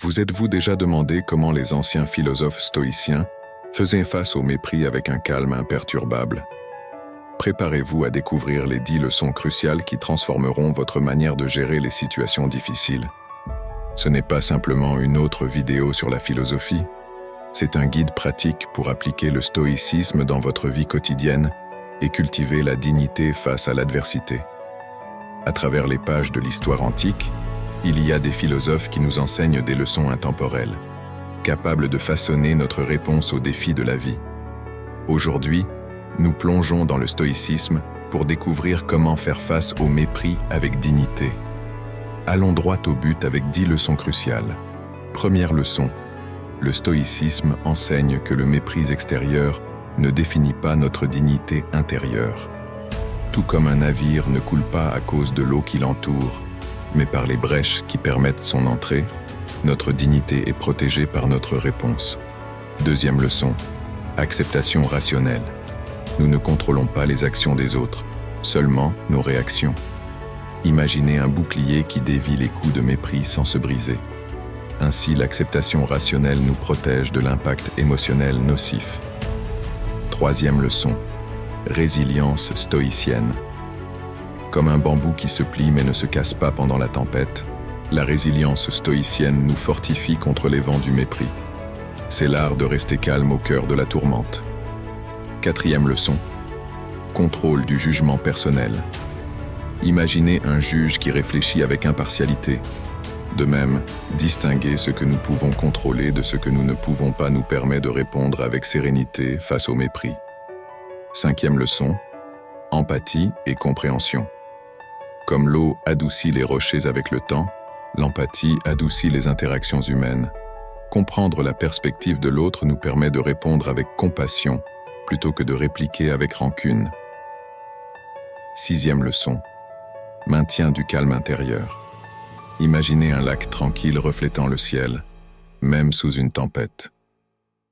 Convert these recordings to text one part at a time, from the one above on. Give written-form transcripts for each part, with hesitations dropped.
Vous êtes-vous déjà demandé comment les anciens philosophes stoïciens faisaient face au mépris avec un calme imperturbable? Préparez-vous à découvrir les 10 leçons cruciales qui transformeront votre manière de gérer les situations difficiles. Ce n'est pas simplement une autre vidéo sur la philosophie, c'est un guide pratique pour appliquer le stoïcisme dans votre vie quotidienne et cultiver la dignité face à l'adversité. À travers les pages de l'histoire antique, il y a des philosophes qui nous enseignent des leçons intemporelles, capables de façonner notre réponse aux défis de la vie. Aujourd'hui, nous plongeons dans le stoïcisme pour découvrir comment faire face au mépris avec dignité. Allons droit au but avec 10 leçons cruciales. Première leçon, le stoïcisme enseigne que le mépris extérieur ne définit pas notre dignité intérieure. Tout comme un navire ne coule pas à cause de l'eau qui l'entoure, mais par les brèches qui permettent son entrée, notre dignité est protégée par notre réponse. Deuxième leçon, acceptation rationnelle. Nous ne contrôlons pas les actions des autres, seulement nos réactions. Imaginez un bouclier qui dévie les coups de mépris sans se briser. Ainsi, l'acceptation rationnelle nous protège de l'impact émotionnel nocif. Troisième leçon, résilience stoïcienne. Comme un bambou qui se plie mais ne se casse pas pendant la tempête, la résilience stoïcienne nous fortifie contre les vents du mépris. C'est l'art de rester calme au cœur de la tourmente. Quatrième leçon, contrôle du jugement personnel. Imaginez un juge qui réfléchit avec impartialité. De même, distinguer ce que nous pouvons contrôler de ce que nous ne pouvons pas nous permet de répondre avec sérénité face au mépris. Cinquième leçon, empathie et compréhension. Comme l'eau adoucit les rochers avec le temps, l'empathie adoucit les interactions humaines. Comprendre la perspective de l'autre nous permet de répondre avec compassion plutôt que de répliquer avec rancune. Sixième leçon, maintien du calme intérieur. Imaginez un lac tranquille reflétant le ciel, même sous une tempête.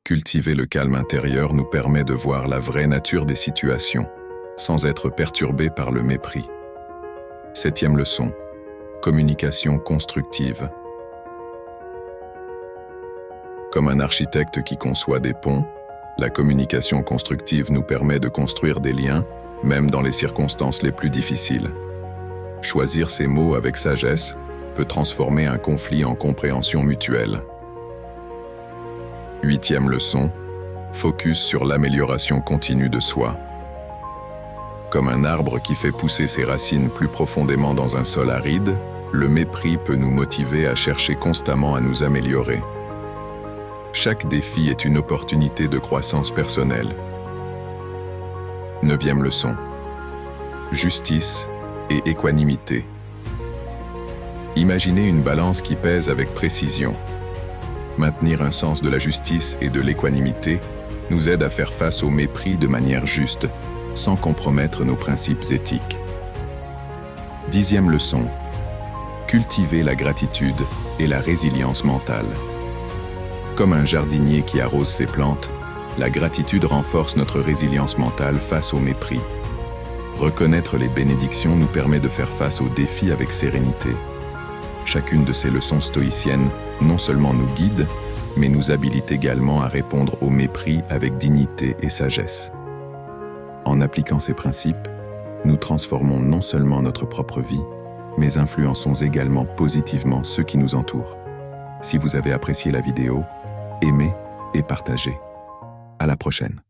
Cultiver le calme intérieur nous permet de voir la vraie nature des situations, sans être perturbé par le mépris. Septième leçon, communication constructive. Comme un architecte qui conçoit des ponts, la communication constructive nous permet de construire des liens, même dans les circonstances les plus difficiles. Choisir ses mots avec sagesse peut transformer un conflit en compréhension mutuelle. Huitième leçon, focus sur l'amélioration continue de soi. Comme un arbre qui fait pousser ses racines plus profondément dans un sol aride, le mépris peut nous motiver à chercher constamment à nous améliorer. Chaque défi est une opportunité de croissance personnelle. Neuvième leçon, justice et équanimité. Imaginez une balance qui pèse avec précision. Maintenir un sens de la justice et de l'équanimité nous aide à faire face au mépris de manière juste, sans compromettre nos principes éthiques. Dixième leçon, cultiver la gratitude et la résilience mentale. Comme un jardinier qui arrose ses plantes, la gratitude renforce notre résilience mentale face au mépris. Reconnaître les bénédictions nous permet de faire face aux défis avec sérénité. Chacune de ces leçons stoïciennes non seulement nous guide, mais nous habilite également à répondre au mépris avec dignité et sagesse. En appliquant ces principes, nous transformons non seulement notre propre vie, mais influençons également positivement ceux qui nous entourent. Si vous avez apprécié la vidéo, aimez et partagez. À la prochaine.